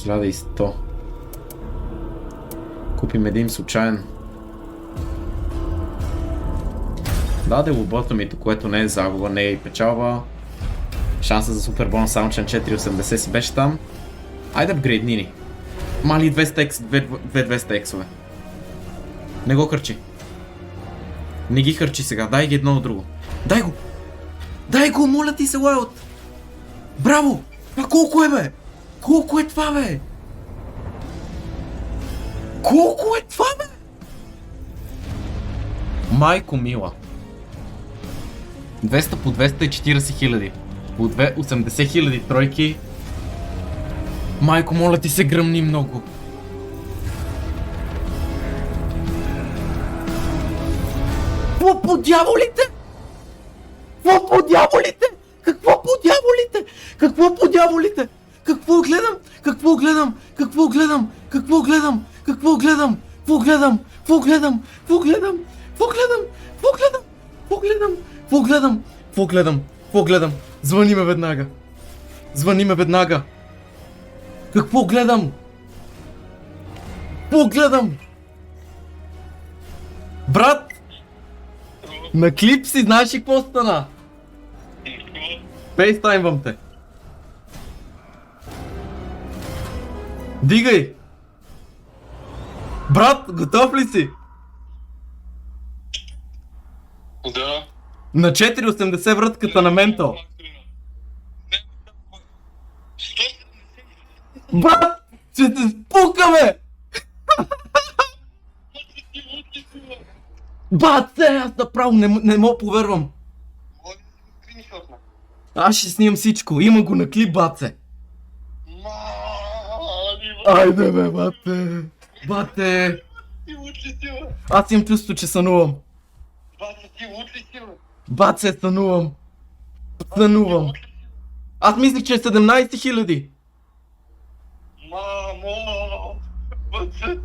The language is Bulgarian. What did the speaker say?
1100. Купим един случайен. Даде лоботомито, което не е загуба, не е и печалба. Шанса за супер бонус само че на 480 си беше там. Айде апгрейдни ни. Мали 200 ексове. Не го хърчи. Не ги хърчи сега, дай ги едно от друго. Дай го! Дай го, моля ти се, Лайлд! Браво! Това колко е, бе? Колко е това, бе? Колко е това, бе? Майко мила. 200 по 240 хиляди. По 80 хиляди тройки. Майко, моля ти се, гръмни много. Какво по дяволите? Какво по дяволите? Какво по дяволите? Какво по дяволите? Какво гледам? Какво гледам? Какво гледам? Какво гледам? Какво гледам? Какво гледам? Какво гледам? Какво гледам? Какво гледам? Какво гледам? Какво гледам? Какво гледам? Какво гледам? Какво гледам? Звъни ме веднага. Звъни ме веднага. Какво гледам? Какво гледам? Брат! На клип си, знаеш ли какво стана? Фейстаймвам те. Дигай! Брат, готов ли си? Да. На 480 вратката на ментал. Брат! Ще се спукаме! Бат се, аз направо не мога повярвам. Аз ще снимам всичко, има го на клип, бате. Айде бе, бате. Бате. Аз имам чувство, че сънувам. Бате, сънувам. Сънувам. Аз мислих, че е 17 000. Мамо! Бате!